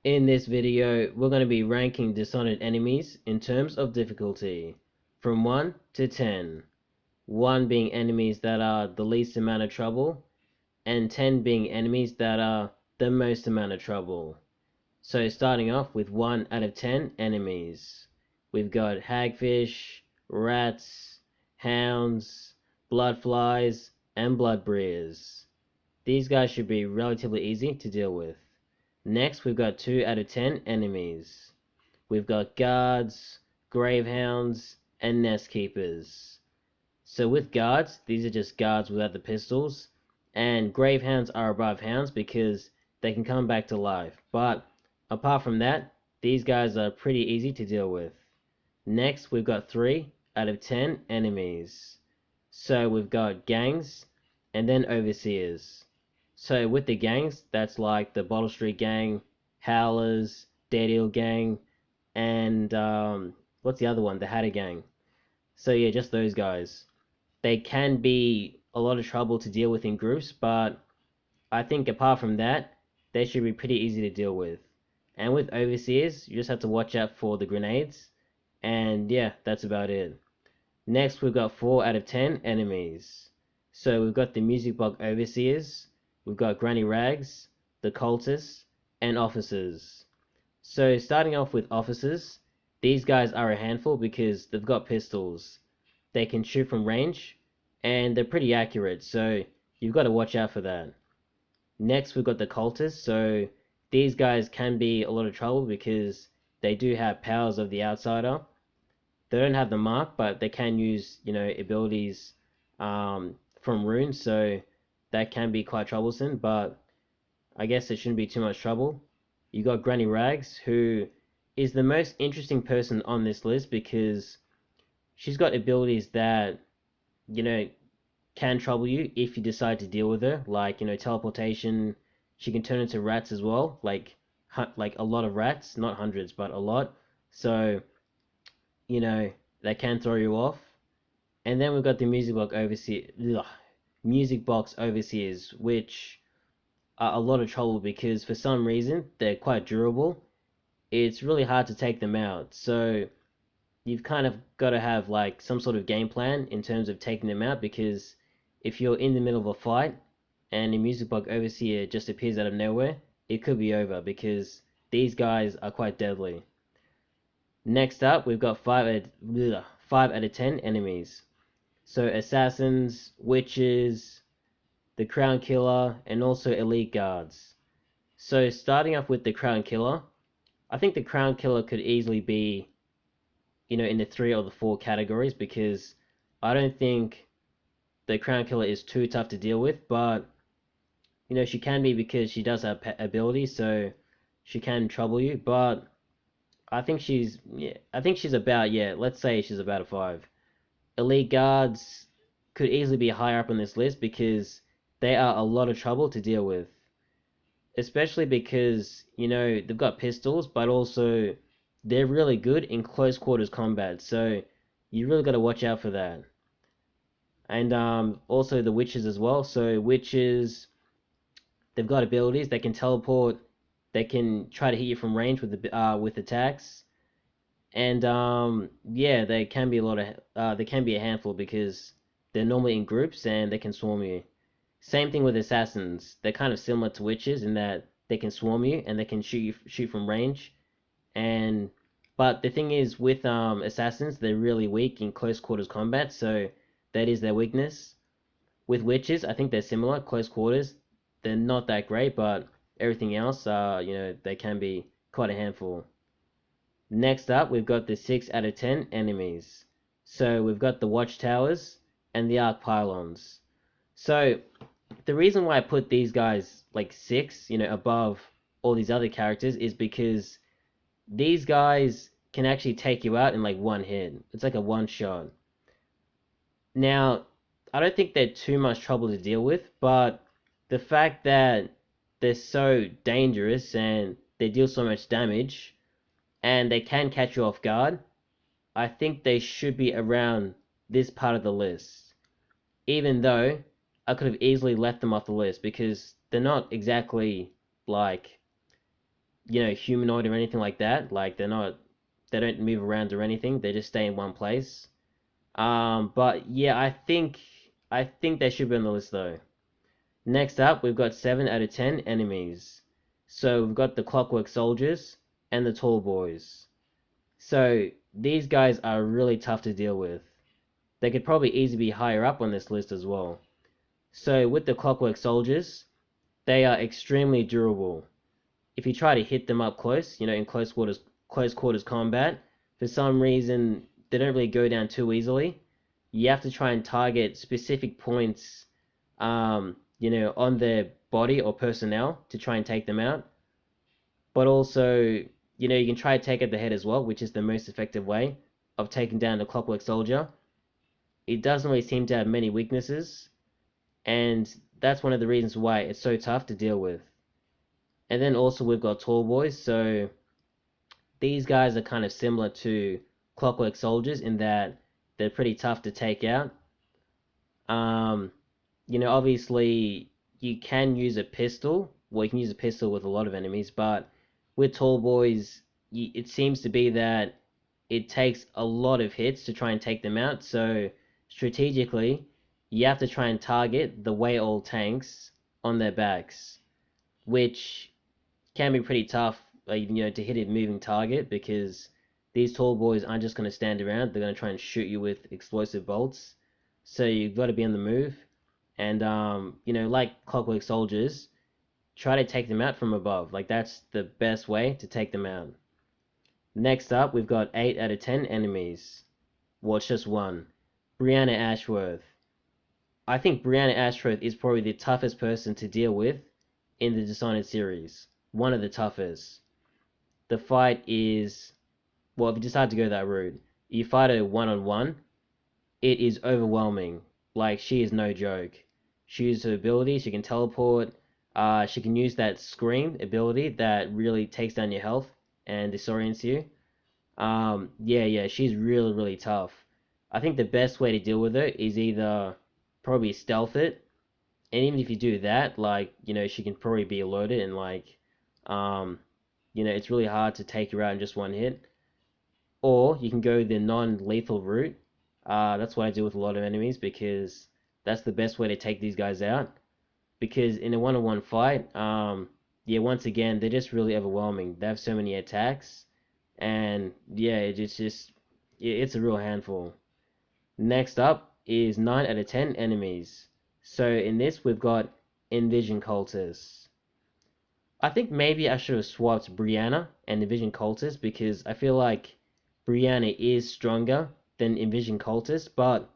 In this video, we're going to be ranking Dishonored enemies in terms of difficulty, from 1 to 10. 1 being enemies that are the least amount of trouble, and 10 being enemies that are the most amount of trouble. So starting off with 1 out of 10 enemies. We've got hagfish, rats, hounds, bloodflies, and bloodbreers. These guys should be relatively easy to deal with. Next, we've got 2 out of 10 enemies. We've got guards, gravehounds, and nest keepers. So with guards, these are just guards without the pistols, and gravehounds are above hounds because they can come back to life. But apart from that, these guys are pretty easy to deal with. Next, we've got 3 out of 10 enemies. So we've got gangs, and then overseers. So with the gangs, that's like the Bottle Street Gang, Howlers, Dead Eel Gang, and what's the other one? The Hatter Gang. So yeah, just those guys. They can be a lot of trouble to deal with in groups, but I think apart from that, they should be pretty easy to deal with. And with overseers, you just have to watch out for the grenades, and yeah, that's about it. Next, we've got 4 out of 10 enemies. So we've got the music box overseers, we've got Granny Rags, the cultists, and officers. So starting off with officers, these guys are a handful because they've got pistols. They can shoot from range, and they're pretty accurate, so you've got to watch out for that. Next, we've got the cultists, so these guys can be a lot of trouble because they do have powers of the outsider. They don't have the mark, but they can use, abilities from runes, so that can be quite troublesome, but I guess it shouldn't be too much trouble. You got Granny Rags, who is the most interesting person on this list because she's got abilities that, you know, can trouble you if you decide to deal with her, like, teleportation. She can turn into rats as well, like a lot of rats, not hundreds, but a lot. So, you know, that can throw you off. And then we've got the music box overseers, which are a lot of trouble because for some reason they're quite durable. It's really hard to take them out. So you've kind of got to have like some sort of game plan in terms of taking them out because if you're in the middle of a fight and a music box overseer just appears out of nowhere, it could be over because these guys are quite deadly. Next up, we've got 5 out of 10 enemies. So assassins, witches, the crown killer, and also elite guards. So starting off with the crown killer, I think the crown killer could easily be, in the 3 or the 4 categories because I don't think the crown killer is too tough to deal with, but she can be because she does have abilities, so she can trouble you. But I think she's about, yeah, let's say she's about a 5. Elite guards could easily be higher up on this list because they are a lot of trouble to deal with, especially because they've got pistols, but also they're really good in close quarters combat. So you really got to watch out for that. And also the witches as well. So witches, they've got abilities. They can teleport. They can try to hit you from range with attacks. And yeah, they can be they can be a handful because they're normally in groups and they can swarm you. Same thing with assassins. They're kind of similar to witches in that they can swarm you and they can shoot from range. And but the thing is with assassins, they're really weak in close quarters combat, so that is their weakness. With witches, I think they're similar. Close quarters, they're not that great, but everything else, they can be quite a handful. Next up, we've got the 6 out of 10 enemies. So we've got the watchtowers and the arc pylons. So the reason why I put these guys like 6, above all these other characters is because these guys can actually take you out in like one hit. It's like a one shot. Now, I don't think they're too much trouble to deal with, but the fact that they're so dangerous and they deal so much damage and they can catch you off guard, I think they should be around this part of the list. Even though I could have easily left them off the list because they're not exactly like humanoid or anything like that. Like they don't move around or anything. They just stay in one place. But yeah, I think they should be on the list though. Next up, we've got 7 out of 10 enemies. So we've got the Clockwork Soldiers and the Tall Boys. So these guys are really tough to deal with. They could probably easily be higher up on this list as well. So with the Clockwork Soldiers, they are extremely durable. If you try to hit them up close, in close quarters combat, for some reason they don't really go down too easily. You have to try and target specific points, on their body or personnel to try and take them out. But also, you can try to take out the head as well, which is the most effective way of taking down the Clockwork Soldier. It doesn't really seem to have many weaknesses, and that's one of the reasons why it's so tough to deal with. And then also we've got Tall Boys, so these guys are kind of similar to Clockwork Soldiers in that they're pretty tough to take out. Um, obviously you can use a pistol. Well, you can use a pistol with a lot of enemies, but with Tall Boys, it seems to be that it takes a lot of hits to try and take them out. So strategically, you have to try and target the way all tanks on their backs, which can be pretty tough, to hit a moving target because these tall boys aren't just going to stand around. They're going to try and shoot you with explosive bolts. So you've got to be on the move. And, like Clockwork Soldiers, try to take them out from above. Like, that's the best way to take them out. Next up, we've got 8 out of 10 enemies. Well, it's just one. Brianna Ashworth. I think Brianna Ashworth is probably the toughest person to deal with in the Dishonored series. One of the toughest. The fight is, well, if you decide to go that route, you fight her one on one, it is overwhelming. Like, she is no joke. She uses her ability, she can teleport, she can use that scream ability that really takes down your health and disorients you. Yeah, she's really, really tough. I think the best way to deal with her is either probably stealth it, and even if you do that, like, she can probably be alerted and like, um, it's really hard to take her out in just one hit. Or you can go the non-lethal route. That's what I do with a lot of enemies because that's the best way to take these guys out. Because in a one-on-one fight, yeah, once again, they're just really overwhelming. They have so many attacks, and yeah, it's just it's a real handful. Next up is 9 out of 10 enemies. So in this, we've got Envision Cultists. I think maybe I should have swapped Brianna and Envision Cultist because I feel like Brianna is stronger than Envision Cultist, but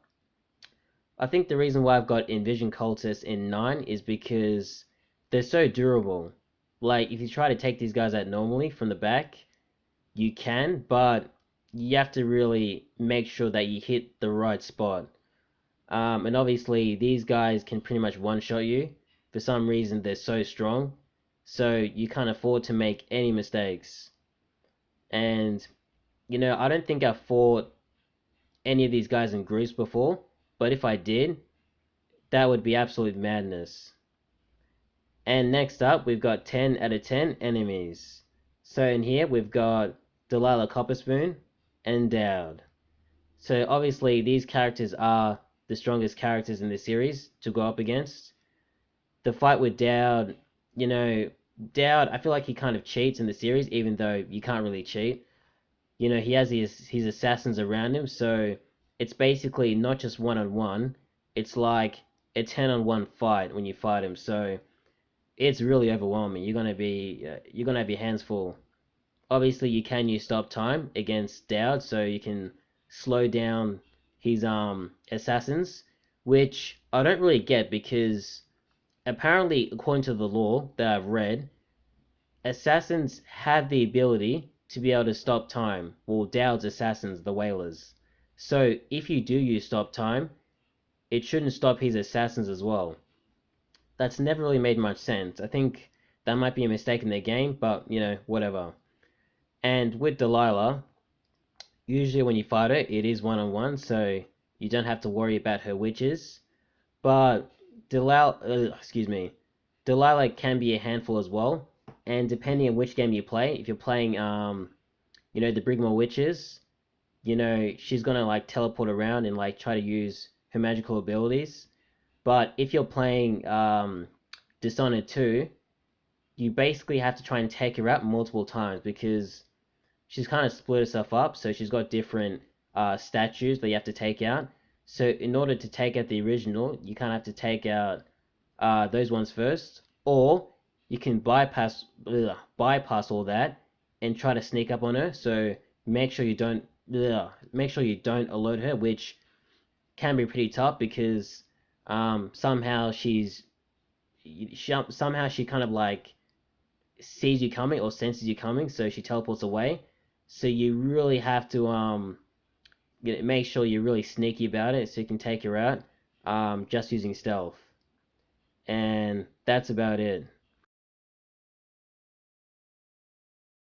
I think the reason why I've got Envision Cultist in 9 is because they're so durable. Like, if you try to take these guys out normally from the back, you can, but you have to really make sure that you hit the right spot. And obviously, these guys can pretty much one-shot you. For some reason, they're so strong. So you can't afford to make any mistakes. And, I don't think I've fought any of these guys in groups before. But if I did, that would be absolute madness. And next up, we've got 10 out of 10 enemies. So in here, we've got Delilah Copperspoon and Dowd. So obviously, these characters are the strongest characters in the series to go up against. The fight with Dowd, you know, Dowd, I feel like he kind of cheats in the series, even though you can't really cheat. He has his assassins around him, so it's basically not just one on one. It's like a 10-on-1 fight when you fight him. So it's really overwhelming. You're gonna have your hands full. Obviously, you can use stop time against Dowd, so you can slow down his assassins, which I don't really get because apparently, according to the lore that I've read, assassins have the ability to be able to stop time. Well, Dowd's assassins, the Whalers. So if you do use stop time, it shouldn't stop his assassins as well. That's never really made much sense. I think that might be a mistake in their game, but whatever. And with Delilah, usually when you fight her, it is one on one, so you don't have to worry about her witches. But Delilah can be a handful as well. And depending on which game you play, if you're playing the Brigmore Witches, she's gonna like teleport around and like try to use her magical abilities. But if you're playing Dishonored 2, you basically have to try and take her out multiple times because she's kind of split herself up, so she's got different statues that you have to take out. So in order to take out the original, you kind of have to take out those ones first, or you can bypass all that and try to sneak up on her. So make sure you don't alert her, which can be pretty tough because somehow somehow she kind of like sees you coming or senses you coming, so she teleports away. So you really have to make sure you're really sneaky about it so you can take her out just using stealth. And that's about it.